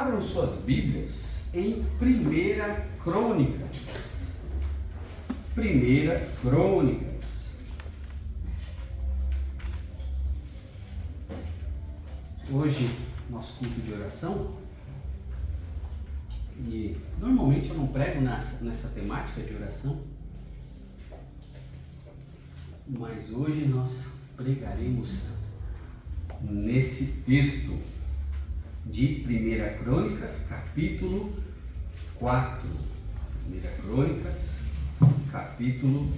Abram suas Bíblias em 1 Crônicas. 1 Crônicas. Hoje, nosso culto de oração. E normalmente eu não prego nessa temática de oração, mas hoje nós pregaremos nesse texto de 1 Crônicas, capítulo 4. 1 Crônicas, capítulo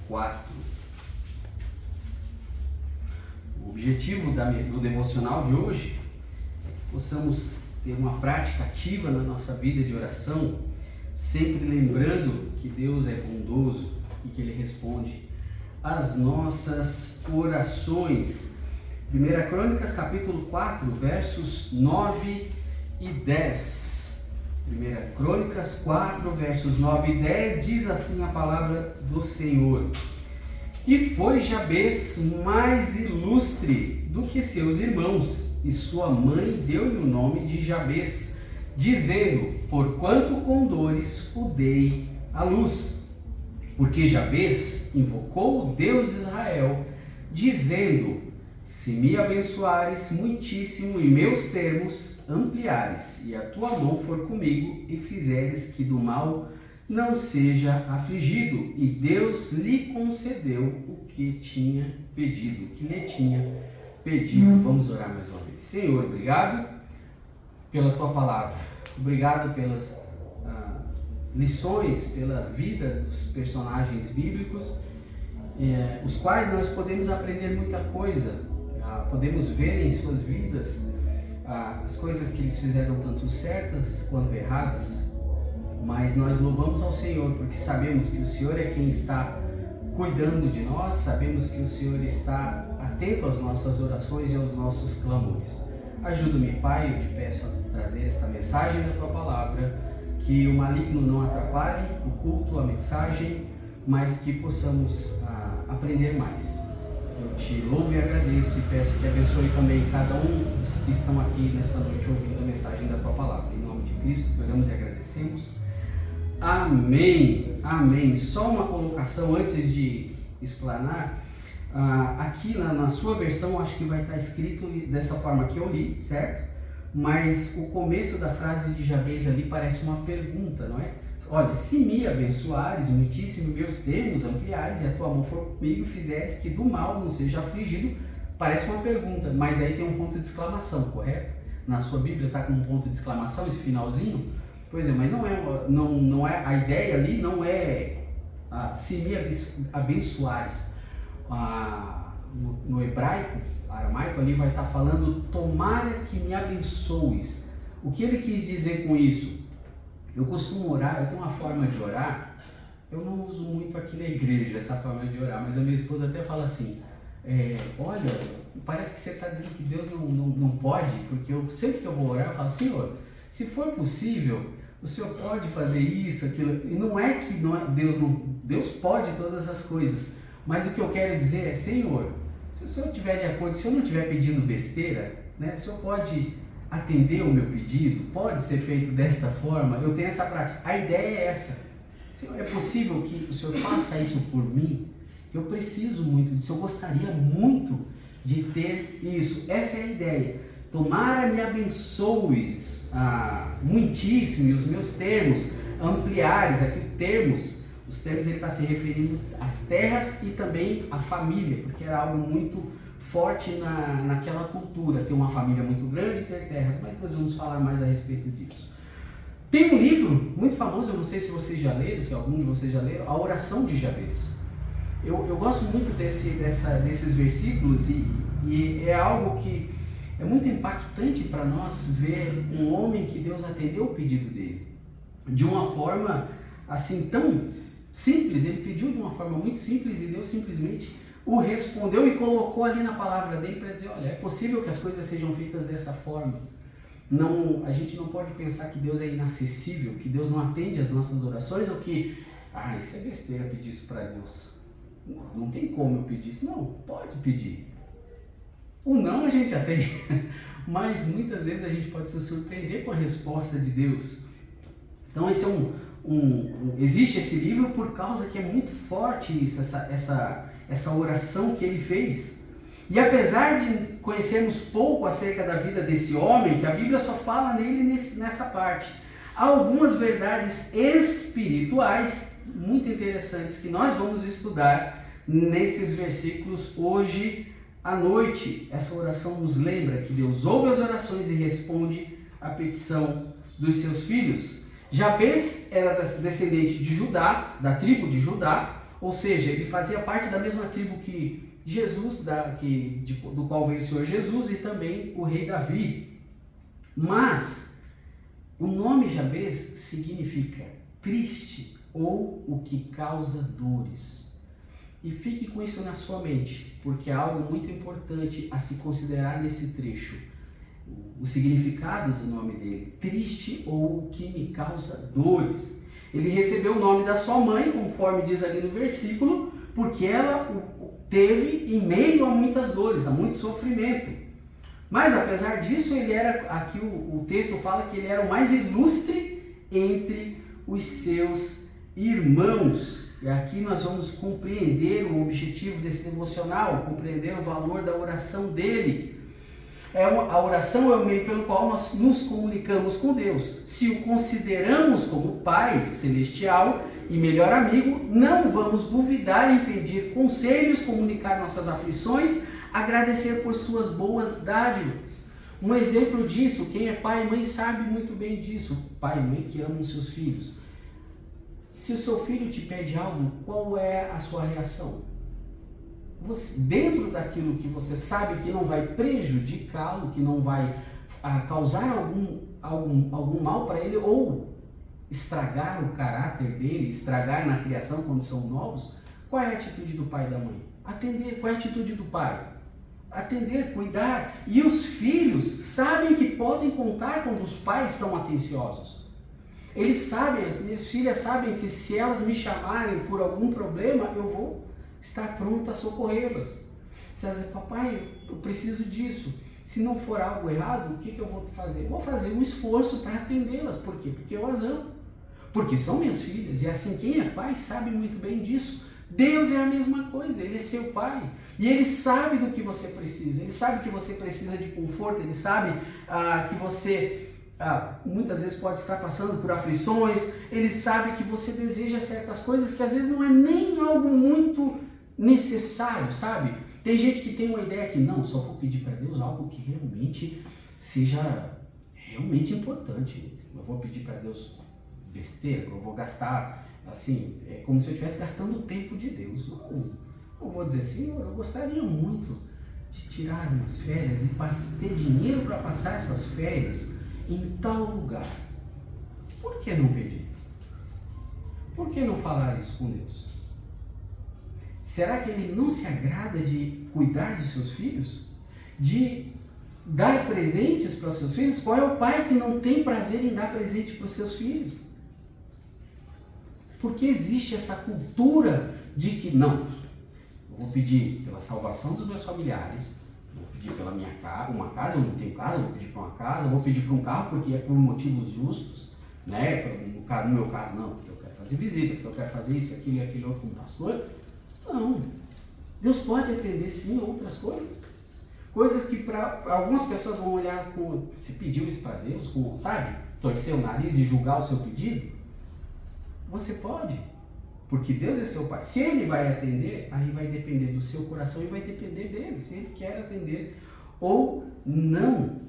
4. O objetivo do devocional de hoje é que possamos ter uma prática ativa na nossa vida de oração, sempre lembrando que Deus é bondoso e que Ele responde às nossas orações. 1 Crônicas, capítulo 4, versos 9 e 10. 1 Crônicas 4, versos 9 e 10, diz assim a palavra do Senhor. E foi Jabez mais ilustre do que seus irmãos, e sua mãe deu-lhe o nome de Jabez, dizendo, porquanto com dores o dei à luz. Porque Jabez invocou o Deus de Israel, dizendo, se me abençoares muitíssimo e meus termos ampliares, e a tua mão for comigo, e fizeres que do mal não seja afligido. E Deus lhe concedeu o que tinha pedido, o que lhe tinha pedido. Vamos orar mais uma vez. Senhor, obrigado pela tua palavra. Obrigado pelas lições, pela vida dos personagens bíblicos, os quais nós podemos aprender muita coisa. Podemos ver em suas vidas as coisas que eles fizeram tanto certas quanto erradas, mas nós louvamos ao Senhor porque sabemos que o Senhor é quem está cuidando de nós, sabemos que o Senhor está atento às nossas orações e aos nossos clamores. Ajuda-me, Pai, eu te peço a trazer esta mensagem da Tua Palavra, que o maligno não atrapalhe o culto, a mensagem, mas que possamos aprender mais. Eu te louvo e agradeço e peço que abençoe também cada um dos que estão aqui nessa noite ouvindo a mensagem da Tua Palavra. Em nome de Cristo, oramos e agradecemos. Amém. Amém. Só uma colocação antes de explanar. Aqui na sua versão, acho que vai estar escrito dessa forma que eu li, certo? Mas o começo da frase de Jabez ali parece uma pergunta, não é? Olha, se me abençoares muitíssimo, meus termos ampliares, e a tua mão for comigo, e fizeres que do mal não seja afligido, parece uma pergunta, mas aí tem um ponto de exclamação, correto? Na sua Bíblia está com um ponto de exclamação, esse finalzinho? Pois é, mas não é a ideia ali não é se me abençoares. No hebraico, aramaico, ali vai estar falando, tomara que me abençoes. O que ele quis dizer com isso? Eu costumo orar, eu tenho uma forma de orar, eu não uso muito aqui na igreja essa forma de orar, mas a minha esposa até fala assim, olha, parece que você está dizendo que Deus não pode, porque sempre que eu vou orar, eu falo, Senhor, se for possível, o Senhor pode fazer isso, aquilo, e não é que Deus pode todas as coisas, mas o que eu quero dizer é, Senhor, se o Senhor estiver de acordo, se eu não estiver pedindo besteira, né, o Senhor pode atender o meu pedido, pode ser feito desta forma, eu tenho essa prática. A ideia é essa. Senhor, é possível que o Senhor faça isso por mim? Eu preciso muito disso, eu gostaria muito de ter isso. Essa é a ideia. Tomara me abençoes muitíssimo, e os meus termos ampliares, aqui os termos ele está se referindo às terras e também à família, porque era algo muito forte naquela cultura, ter uma família muito grande e ter terras, mas nós vamos falar mais a respeito disso. Tem um livro muito famoso, eu não sei se vocês já leram, se algum de vocês já leram, A Oração de Jabez. Eu gosto muito desses versículos e é algo que é muito impactante para nós ver um homem que Deus atendeu o pedido dele, de uma forma assim tão simples, ele pediu de uma forma muito simples e Deus simplesmente o respondeu e colocou ali na palavra dele para dizer, olha, é possível que as coisas sejam feitas dessa forma. A gente não pode pensar que Deus é inacessível, que Deus não atende às nossas orações, ou que, isso é besteira pedir isso para Deus. Não tem como eu pedir isso. Não, pode pedir. O não a gente já tem, mas muitas vezes a gente pode se surpreender com a resposta de Deus. Então esse existe esse livro por causa que é muito forte isso, essa oração que ele fez. E apesar de conhecermos pouco acerca da vida desse homem, que a Bíblia só fala nele nessa parte, há algumas verdades espirituais muito interessantes que nós vamos estudar nesses versículos hoje à noite. Essa oração nos lembra que Deus ouve as orações e responde à petição dos seus filhos. Jabez era descendente de Judá, da tribo de Judá, ou seja, ele fazia parte da mesma tribo que Jesus, do qual veio o Senhor Jesus, e também o rei Davi. Mas o nome Jabez significa triste ou o que causa dores. E fique com isso na sua mente, porque é algo muito importante a se considerar nesse trecho. O significado do nome dele, triste ou o que me causa dores. Ele recebeu o nome da sua mãe, conforme diz ali no versículo, porque ela o teve em meio a muitas dores, a muito sofrimento. Mas apesar disso, ele era, aqui o texto fala que ele era o mais ilustre entre os seus irmãos. E aqui nós vamos compreender o objetivo desse devocional, compreender o valor da oração dele. A oração é o meio pelo qual nós nos comunicamos com Deus. Se o consideramos como Pai Celestial e melhor amigo, não vamos duvidar em pedir conselhos, comunicar nossas aflições, agradecer por suas boas dádivas. Um exemplo disso, quem é pai e mãe sabe muito bem disso. Pai e mãe que amam seus filhos. Se o seu filho te pede algo, qual é a sua reação? Você, dentro daquilo que você sabe que não vai prejudicá-lo, que não vai causar algum mal para ele, ou estragar o caráter dele, estragar na criação quando são novos, qual é a atitude do pai e da mãe? Atender. Qual é a atitude do pai? Atender, cuidar. E os filhos sabem que podem contar quando os pais são atenciosos. Eles sabem, as minhas filhas sabem que se elas me chamarem por algum problema, eu vou estar pronto a socorrê-las. Se elas dizem, papai, eu preciso disso. Se não for algo errado, o que eu vou fazer? Eu vou fazer um esforço para atendê-las. Por quê? Porque eu as amo. Porque são minhas filhas. E assim, quem é pai sabe muito bem disso. Deus é a mesma coisa. Ele é seu pai. E Ele sabe do que você precisa. Ele sabe que você precisa de conforto. Ele sabe que você muitas vezes pode estar passando por aflições. Ele sabe que você deseja certas coisas que às vezes não é nem algo muito necessário, sabe? Tem gente que tem uma ideia que não, só vou pedir para Deus algo que realmente seja realmente importante. Eu vou pedir para Deus besteira, eu vou gastar, assim, é como se eu estivesse gastando o tempo de Deus. Não vou dizer, Senhor, eu gostaria muito de tirar umas férias e ter dinheiro para passar essas férias em tal lugar. Por que não pedir? Por que não falar isso com Deus? Será que Ele não se agrada de cuidar de seus filhos? De dar presentes para os seus filhos? Qual é o pai que não tem prazer em dar presente para os seus filhos? Porque existe essa cultura de que não, eu vou pedir pela salvação dos meus familiares, vou pedir pela minha casa, uma casa, eu não tenho casa, vou pedir para uma casa, vou pedir para um carro porque é por motivos justos, né? No meu caso não, porque eu quero fazer visita, porque eu quero fazer isso, aquilo e aquele outro como pastor. Não, Deus pode atender sim outras coisas. Coisas que para algumas pessoas vão olhar com, você pediu isso para Deus, com, sabe? Torcer o nariz e julgar o seu pedido. Você pode, porque Deus é seu pai. Se Ele vai atender, aí vai depender do seu coração e vai depender dele, se Ele quer atender ou não.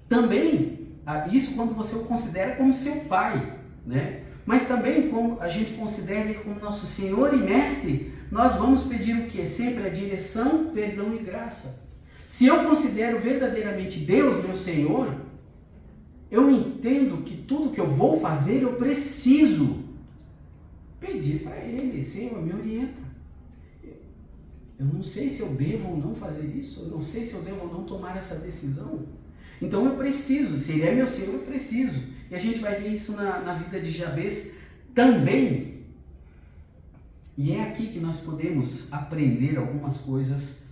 Também, isso quando você o considera como seu pai, né? Mas também, como a gente considera Ele como nosso Senhor e Mestre, nós vamos pedir o quê? Sempre a direção, perdão e graça. Se eu considero verdadeiramente Deus, meu Senhor, eu entendo que tudo que eu vou fazer, eu preciso pedir para Ele. Senhor, me orienta. Eu não sei se eu devo ou não fazer isso, eu não sei se eu devo ou não tomar essa decisão. Então eu preciso, se Ele é meu Senhor, eu preciso. E a gente vai ver isso na vida de Jabez também. E é aqui que nós podemos aprender algumas coisas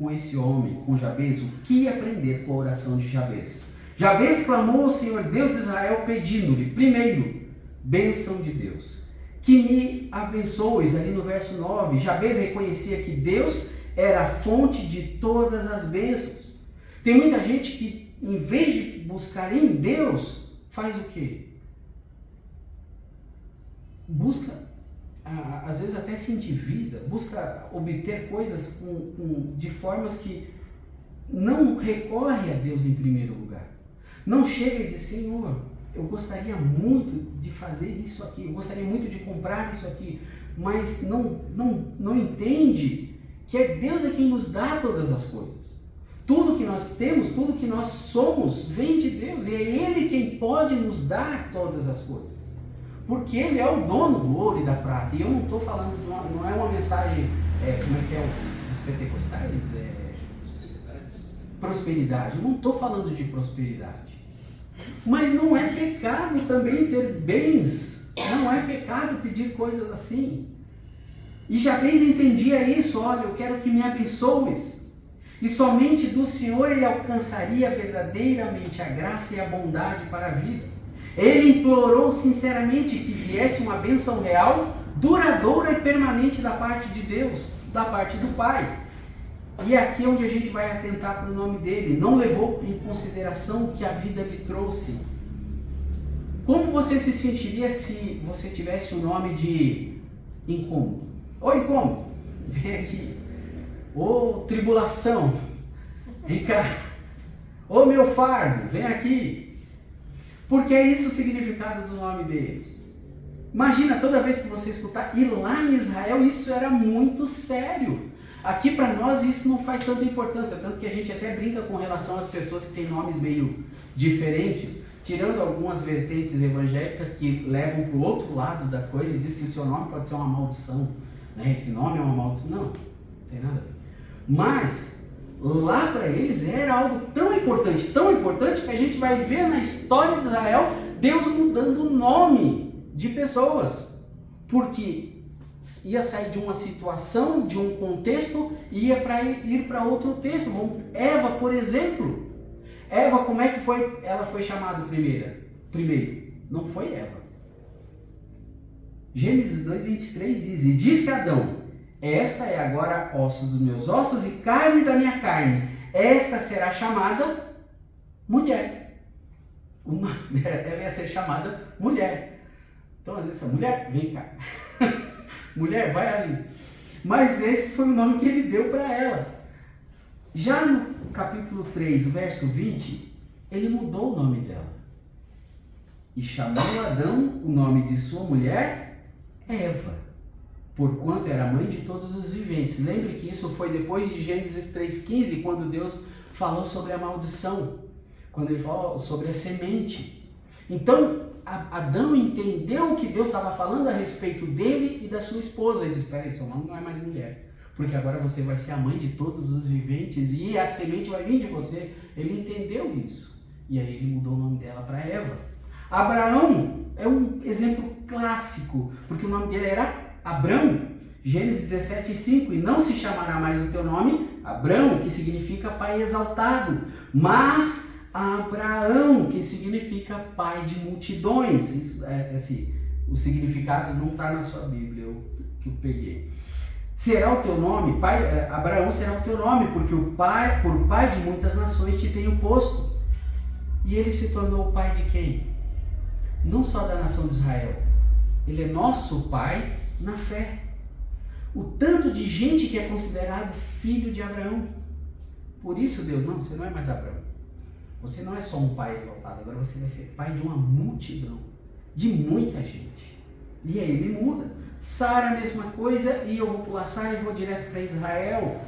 com esse homem, com Jabez, o que aprender com a oração de Jabez? Jabez clamou ao Senhor Deus de Israel pedindo-lhe, primeiro, bênção de Deus, que me abençoes, ali no verso 9. Jabez reconhecia que Deus era a fonte de todas as bênçãos. Tem muita gente que, em vez de buscar em Deus, faz o quê? Busca, às vezes até se endivida, busca obter coisas de formas que não recorre a Deus em primeiro lugar. Não chega e diz, Senhor, eu gostaria muito de fazer isso aqui, eu gostaria muito de comprar isso aqui, mas não entende que é Deus quem nos dá todas as coisas. Tudo que nós temos, tudo que nós somos, vem de Deus, e é Ele quem pode nos dar todas as coisas. Porque Ele é o dono do ouro e da prata. E eu não estou falando, não é uma mensagem, como é que é, dos pentecostais? Prosperidade. Eu não estou falando de prosperidade. Mas não é pecado também ter bens. Não é pecado pedir coisas assim. E Jabez entendia isso. Olha, eu quero que me abençoes. E somente do Senhor ele alcançaria verdadeiramente a graça e a bondade para a vida. Ele implorou sinceramente que viesse uma bênção real, duradoura e permanente da parte de Deus, da parte do Pai. E é aqui onde a gente vai atentar para o nome dele. Não levou em consideração o que a vida lhe trouxe. Como você se sentiria se você tivesse o nome de incômodo? Ô incômodo, vem aqui. Ô tribulação, vem cá. Ô meu fardo, vem aqui. Porque é isso o significado do nome dele. Imagina, toda vez que você escutar, e lá em Israel isso era muito sério. Aqui para nós isso não faz tanta importância, tanto que a gente até brinca com relação às pessoas que têm nomes meio diferentes, tirando algumas vertentes evangélicas que levam para o outro lado da coisa e diz que o seu nome pode ser uma maldição. Né? Esse nome é uma maldição. Não tem nada a ver. Mas lá para eles era algo tão importante que a gente vai ver na história de Israel Deus mudando o nome de pessoas, porque ia sair de uma situação, de um contexto e ia ir para outro texto. Eva, por exemplo. Eva, como é que foi? Ela foi chamada primeiro. Não foi Eva. Gênesis 2:23 diz, e disse Adão, esta é agora ossos dos meus ossos e carne da minha carne. Esta será chamada mulher. Ela ia ser chamada mulher. Então, às vezes, mulher, vem cá. Mulher, vai ali. Mas esse foi o nome que ele deu para ela. Já no capítulo 3, verso 20, ele mudou o nome dela. E chamou Adão o nome de sua mulher, Eva, porquanto era mãe de todos os viventes. Lembre que isso foi depois de Gênesis 3,15, quando Deus falou sobre a maldição, quando ele falou sobre a semente. Então, Adão entendeu o que Deus estava falando a respeito dele e da sua esposa. Ele disse, espera aí, seu nome não é mais mulher, porque agora você vai ser a mãe de todos os viventes e a semente vai vir de você. Ele entendeu isso. E aí ele mudou o nome dela para Eva. Abraão é um exemplo clássico, porque o nome dele era Abrão, Gênesis 17:5, e não se chamará mais o teu nome Abrão, que significa pai exaltado, mas Abraão, que significa pai de multidões. Isso, os significados não estão na sua Bíblia, que eu peguei. Será o teu nome, Abraão será o teu nome, porque por pai de muitas nações te tenho posto. E ele se tornou o pai de quem? Não só da nação de Israel, ele é nosso pai na fé. O tanto de gente que é considerado filho de Abraão. Por isso Deus, não, você não é mais Abraão. Você não é só um pai exaltado, agora você vai ser pai de uma multidão, de muita gente. E aí ele muda. Sara, a mesma coisa, e eu vou pular Sara e vou direto para Israel,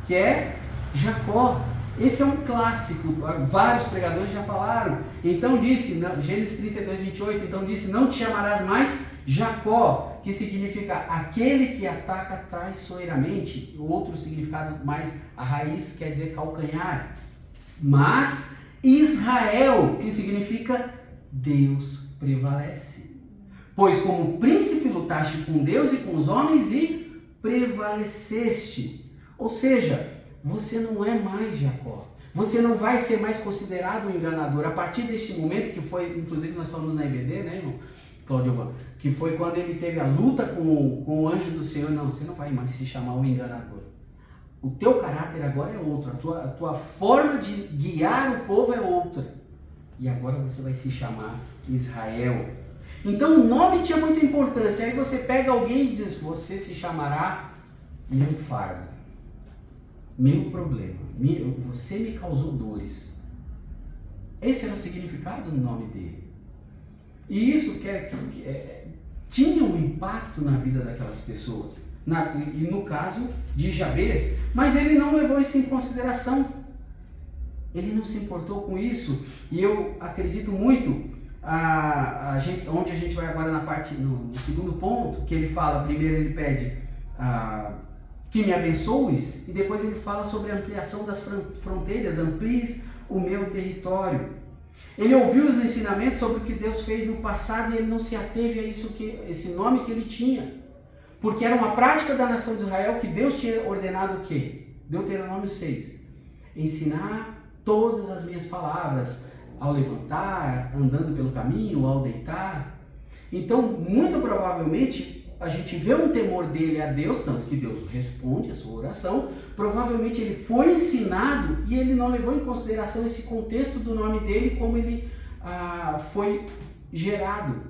que é Jacó. Esse é um clássico, vários pregadores já falaram. Então disse, Gênesis 32:28, então disse, não te chamarás mais Jacó, que significa aquele que ataca traiçoeiramente. O outro significado mais, a raiz quer dizer calcanhar. Mas Israel, que significa Deus prevalece. Pois como príncipe lutaste com Deus e com os homens e prevaleceste. Ou seja, você não é mais Jacó. Você não vai ser mais considerado um enganador. A partir deste momento, que foi, inclusive nós falamos na EBD, né, irmão Claudio, que foi quando ele teve a luta com o anjo do Senhor. Não, você não vai mais se chamar um enganador. O teu caráter agora é outro. A tua forma de guiar o povo é outra. E agora você vai se chamar Israel. Então o nome tinha muita importância. Aí você pega alguém e diz, você se chamará meu fardo, meu problema, você me causou dores. Esse era o significado do nome dele. E isso tinha um impacto na vida daquelas pessoas. E no caso de Jabez, mas ele não levou isso em consideração. Ele não se importou com isso. E eu acredito muito, onde a gente vai agora no segundo ponto, que ele fala, primeiro ele pede que me abençoes, e depois ele fala sobre a ampliação das fronteiras, amplies o meu território. Ele ouviu os ensinamentos sobre o que Deus fez no passado e ele não se ateve a esse nome que ele tinha. Porque era uma prática da nação de Israel que Deus tinha ordenado o quê? Deuteronômio 6. Ensinar todas as minhas palavras ao levantar, andando pelo caminho, ao deitar. Então, muito provavelmente, a gente vê um temor dele a Deus, tanto que Deus responde a sua oração. Provavelmente ele foi ensinado e ele não levou em consideração esse contexto do nome dele, como ele foi gerado.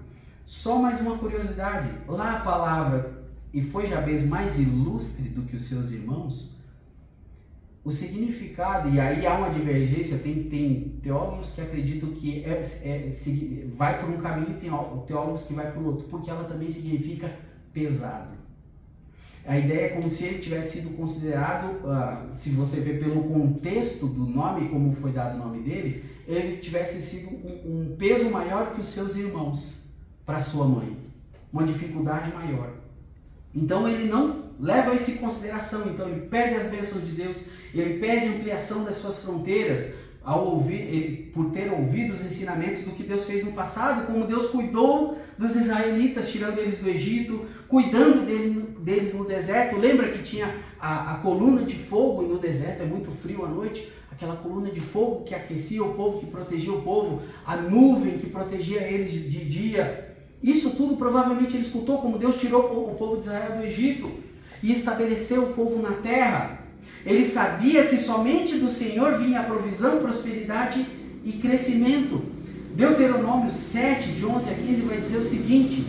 Só mais uma curiosidade, lá a palavra, e foi Jabez mais ilustre do que os seus irmãos, o significado, e aí há uma divergência, tem teólogos que acreditam que vai por um caminho e tem teólogos que vai por outro, porque ela também significa pesado. A ideia é como se ele tivesse sido considerado, se você vê pelo contexto do nome, como foi dado o nome dele, ele tivesse sido um peso maior que os seus irmãos para sua mãe, uma dificuldade maior. Então ele não leva isso em consideração, então ele pede as bênçãos de Deus, ele pede ampliação das suas fronteiras, por ter ouvido os ensinamentos do que Deus fez no passado, como Deus cuidou dos israelitas, tirando eles do Egito, cuidando deles no deserto. Lembra que tinha a coluna de fogo, e no deserto é muito frio à noite, aquela coluna de fogo que aquecia o povo, que protegia o povo, a nuvem que protegia eles de dia. Isso tudo provavelmente ele escutou, como Deus tirou o povo de Israel do Egito e estabeleceu o povo na terra. Ele sabia que somente do Senhor vinha a provisão, prosperidade e crescimento. Deuteronômio 7, de 11 a 15, vai dizer o seguinte: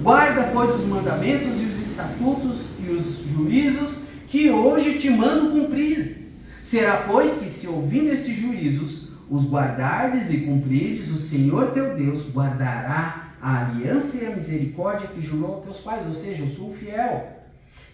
guarda, pois, os mandamentos e os estatutos e os juízos que hoje te mando cumprir. Será, pois, que se ouvindo esses juízos, os guardardes e cumprirdes, o Senhor teu Deus guardará a aliança e a misericórdia que jurou aos teus pais, ou seja, eu sou fiel,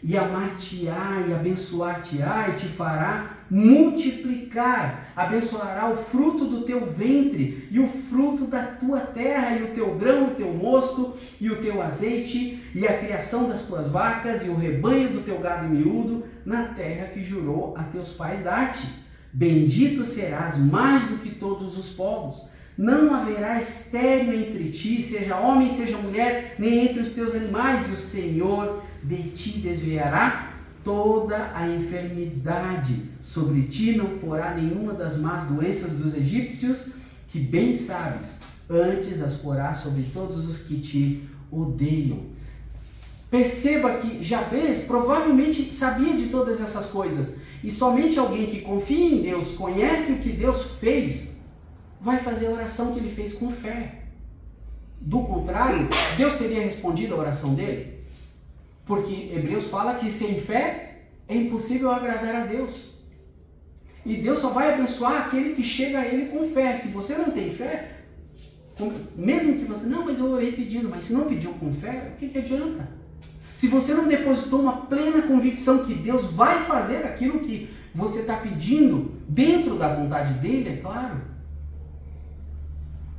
e amar-te-á e abençoar-te-á e te fará multiplicar, abençoará o fruto do teu ventre e o fruto da tua terra e o teu grão, o teu mosto e o teu azeite e a criação das tuas vacas e o rebanho do teu gado miúdo na terra que jurou a teus pais dar-te. Bendito serás mais do que todos os povos. Não haverá estéril entre ti, seja homem, seja mulher, nem entre os teus animais, e o Senhor de ti desviará toda a enfermidade. Sobre ti não porá nenhuma das más doenças dos egípcios, que bem sabes, antes as porá sobre todos os que te odeiam. Perceba que Jabez provavelmente sabia de todas essas coisas, e somente alguém que confia em Deus, conhece o que Deus fez, vai fazer a oração que ele fez com fé. Do contrário, Deus teria respondido a oração dele? Porque Hebreus fala que sem fé é impossível agradar a Deus. E Deus só vai abençoar aquele que chega a Ele com fé. Se você não tem fé, mesmo que você, não, mas eu orei pedindo, mas se não pediu com fé, o que adianta? Se você não depositou uma plena convicção que Deus vai fazer aquilo que você está pedindo, dentro da vontade dEle, é claro,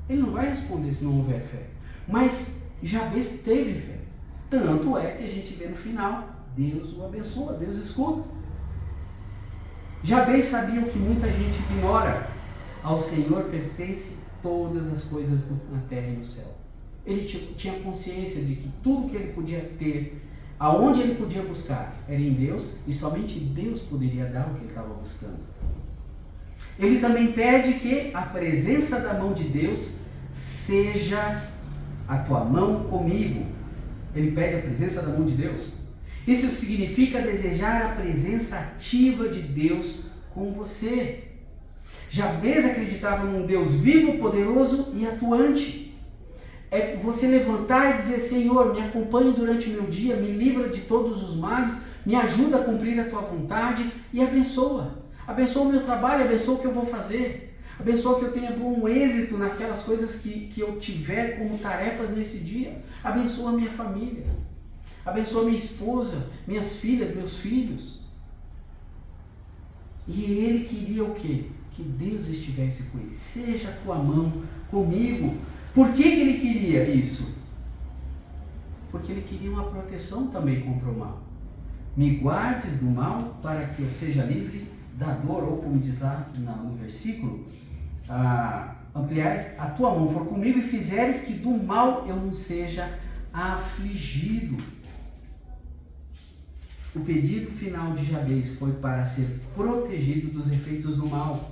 Ele não vai responder se não houver fé. Mas Jabez teve fé. Tanto é que a gente vê no final, Deus o abençoa, Deus escuta. Jabez sabia o que muita gente ignora. Ao Senhor pertence todas as coisas na terra e no céu. Ele tinha consciência de que tudo que ele podia ter Aonde ele podia buscar? Era em Deus, e somente Deus poderia dar o que ele estava buscando. Ele também pede que a presença da mão de Deus seja a tua mão comigo. Ele pede a presença da mão de Deus. Isso significa desejar a presença ativa de Deus com você. Jabez acreditava num Deus vivo, poderoso e atuante. É você levantar e dizer: Senhor, me acompanhe durante o meu dia, me livra de todos os males, me ajuda a cumprir a tua vontade e abençoa. Abençoa o meu trabalho, abençoa o que eu vou fazer. Abençoa que eu tenha bom êxito naquelas coisas que eu tiver como tarefas nesse dia. Abençoa a minha família. Abençoa minha esposa, minhas filhas, meus filhos. E ele queria o quê? Que Deus estivesse com ele. Seja a tua mão comigo. Por que ele queria isso? Porque ele queria uma proteção também contra o mal. Me guardes do mal para que eu seja livre da dor, ou como diz lá no versículo, ampliares a tua mão for comigo e fizeres que do mal eu não seja afligido. O pedido final de Jabez foi para ser protegido dos efeitos do mal.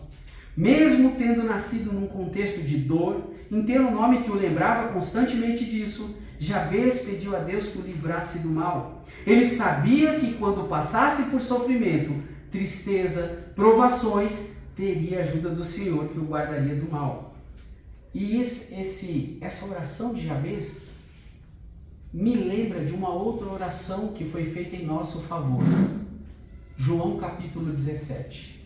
Mesmo tendo nascido num contexto de dor, em ter um nome que o lembrava constantemente disso, Jabez pediu a Deus que o livrasse do mal. Ele sabia que quando passasse por sofrimento, tristeza, provações, teria a ajuda do Senhor que o guardaria do mal. E essa oração de Jabez me lembra de uma outra oração que foi feita em nosso favor. João capítulo 17.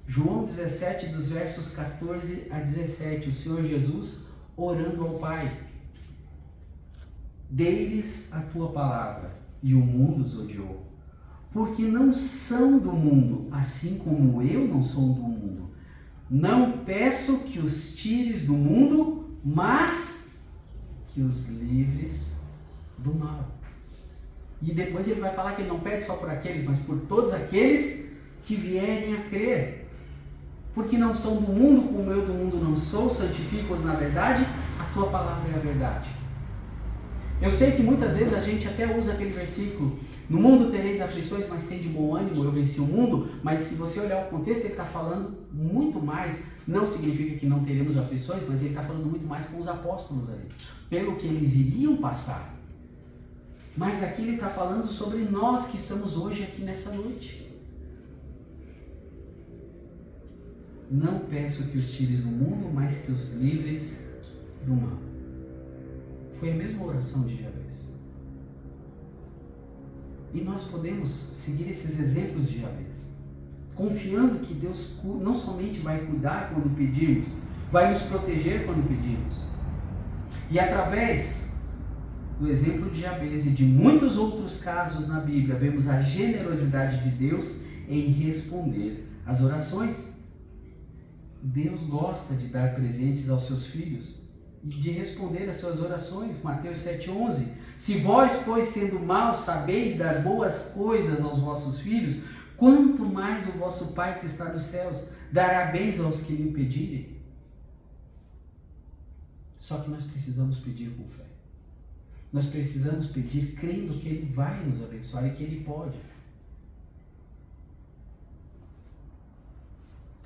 João 17, dos versos 14 a 17, o Senhor Jesus orando ao Pai. Dei-lhes a tua palavra, e o mundo os odiou, porque não são do mundo, assim como eu não sou do mundo. Não peço que os tires do mundo, mas que os livres do mal. E depois ele vai falar que ele não pede só por aqueles, mas por todos aqueles que vierem a crer. Porque não são do mundo, como eu do mundo não sou, santifica-os na verdade, a tua palavra é a verdade. Eu sei que muitas vezes a gente até usa aquele versículo: no mundo tereis aflições, mas tem de bom ânimo, eu venci o mundo. Mas se você olhar o contexto, ele está falando muito mais, não significa que não teremos aflições, mas ele está falando muito mais com os apóstolos ali, pelo que eles iriam passar. Mas aqui ele está falando sobre nós que estamos hoje aqui nessa noite. Não peço que os tires do mundo, mas que os livres do mal. Foi a mesma oração de Jabez. E nós podemos seguir esses exemplos de Jabez, confiando que Deus não somente vai cuidar quando pedirmos, vai nos proteger quando pedirmos. E através do exemplo de Jabez e de muitos outros casos na Bíblia, vemos a generosidade de Deus em responder às orações. Deus gosta de dar presentes aos seus filhos e de responder às suas orações. Mateus 7,11. Se vós, pois, sendo maus, sabeis dar boas coisas aos vossos filhos, quanto mais o vosso Pai que está nos céus dará bens aos que lhe pedirem. Só que nós precisamos pedir com fé. Nós precisamos pedir crendo que Ele vai nos abençoar e que Ele pode.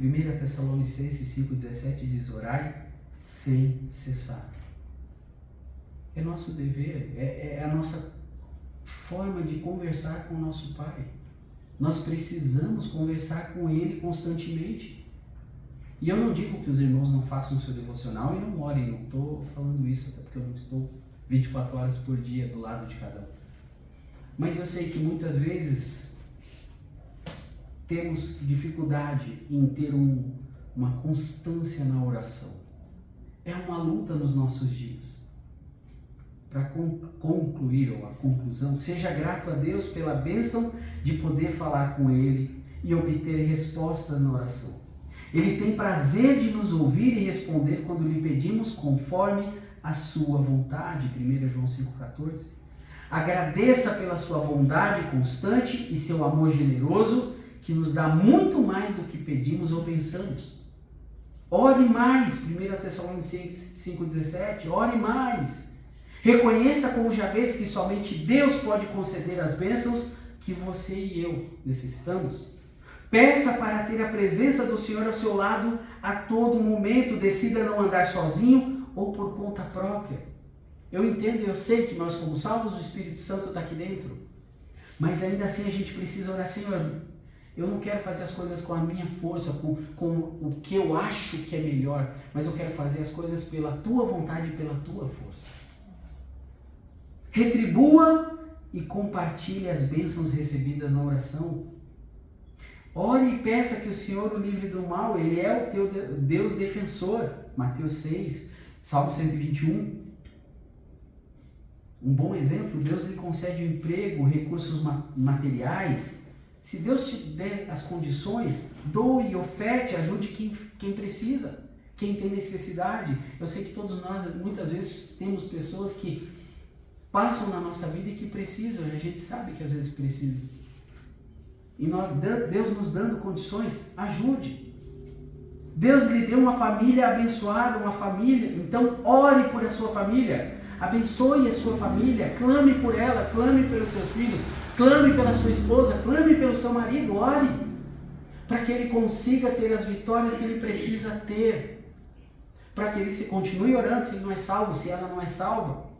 1 Tessalonicenses 5,17 diz: orai sem cessar. É nosso dever, é a nossa forma de conversar com o nosso Pai. Nós precisamos conversar com Ele constantemente. E eu não digo que os irmãos não façam o seu devocional e não orem, não estou falando isso, até porque eu não estou 24 horas por dia do lado de cada um. Mas eu sei que muitas vezes temos dificuldade em ter uma constância na oração. É uma luta nos nossos dias. Para concluir, ou a conclusão, seja grato a Deus pela bênção de poder falar com Ele e obter respostas na oração. Ele tem prazer de nos ouvir e responder quando lhe pedimos conforme a sua vontade. 1 João 5,14. Agradeça pela sua bondade constante e seu amor generoso, que nos dá muito mais do que pedimos ou pensamos. Ore mais, 1 Tessalonicenses 5,17, ore mais. Reconheça como Jabez que somente Deus pode conceder as bênçãos que você e eu necessitamos. Peça para ter a presença do Senhor ao seu lado a todo momento. Decida não andar sozinho ou por conta própria. Eu entendo e eu sei que nós somos salvos, o Espírito Santo está aqui dentro. Mas ainda assim a gente precisa orar, Senhor, eu não quero fazer as coisas com a minha força, com o que eu acho que é melhor, mas eu quero fazer as coisas pela tua vontade e pela tua força. Retribua e compartilhe as bênçãos recebidas na oração. Ore e peça que o Senhor o livre do mal. Ele é o teu Deus defensor. Mateus 6, Salmo 121. Um bom exemplo, Deus lhe concede um emprego, recursos materiais. Se Deus te der as condições, doe, oferte, ajude quem precisa, quem tem necessidade. Eu sei que todos nós, muitas vezes, temos pessoas que passam na nossa vida e que precisam, e a gente sabe que às vezes precisam. E Deus nos dando condições, ajude. Deus lhe deu uma família abençoada, uma família, então ore por a sua família, abençoe a sua família, clame por ela, clame pelos seus filhos, clame pela sua esposa, clame pelo seu marido, ore, para que ele consiga ter as vitórias que ele precisa ter, para que ele se continue orando se ele não é salvo, se ela não é salva.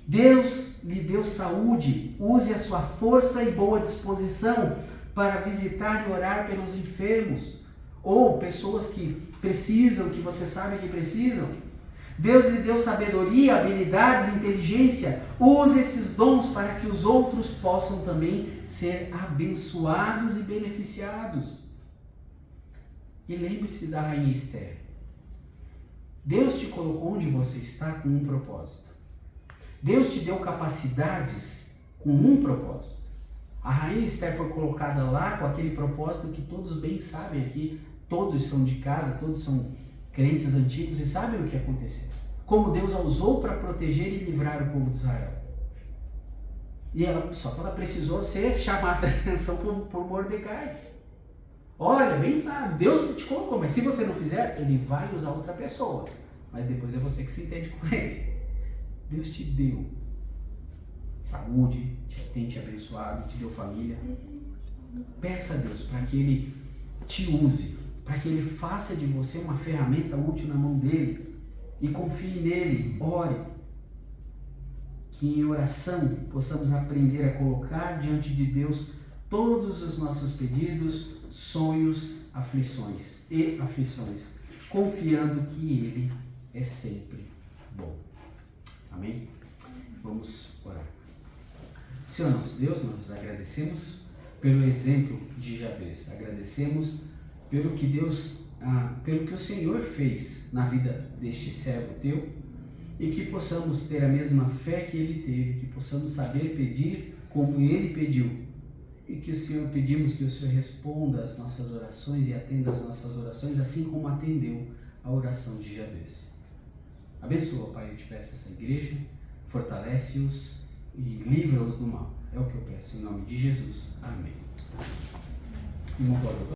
Deus lhe deu saúde, use a sua força e boa disposição para visitar e orar pelos enfermos, ou pessoas que precisam, que você sabe que precisam. Deus lhe deu sabedoria, habilidades, inteligência, use esses dons para que os outros possam também ser abençoados e beneficiados. E lembre-se da rainha Esther. Deus te colocou onde você está com um propósito. Deus te deu capacidades com um propósito. A rainha Esther foi colocada lá com aquele propósito que todos bem sabem aqui. Todos são de casa, todos são crentes antigos e sabem o que aconteceu. Como Deus a usou para proteger e livrar o povo de Israel. E só que ela precisou ser chamada a atenção por Mordecai. Olha, bem sabe, Deus te colocou, mas se você não fizer, ele vai usar outra pessoa. Mas depois é você que se entende com ele. Deus te deu saúde, tem te abençoado, te deu família. Peça a Deus para que Ele te use, para que Ele faça de você uma ferramenta útil na mão dEle. E confie nele, ore. Que em oração possamos aprender a colocar diante de Deus todos os nossos pedidos, sonhos, aflições, confiando que Ele é sempre bom. Amém? Vamos orar. Senhor nosso Deus, nós agradecemos pelo exemplo de Jabez. Agradecemos pelo que o Senhor fez na vida deste servo teu e que possamos ter a mesma fé que ele teve, que possamos saber pedir como ele pediu e que pedimos que o Senhor responda às nossas orações e atenda às nossas orações assim como atendeu a oração de Jabez. Abençoa, Pai, eu te peço essa igreja, fortalece-os e livra-os do mal. É o que eu peço em nome de Jesus. Amém.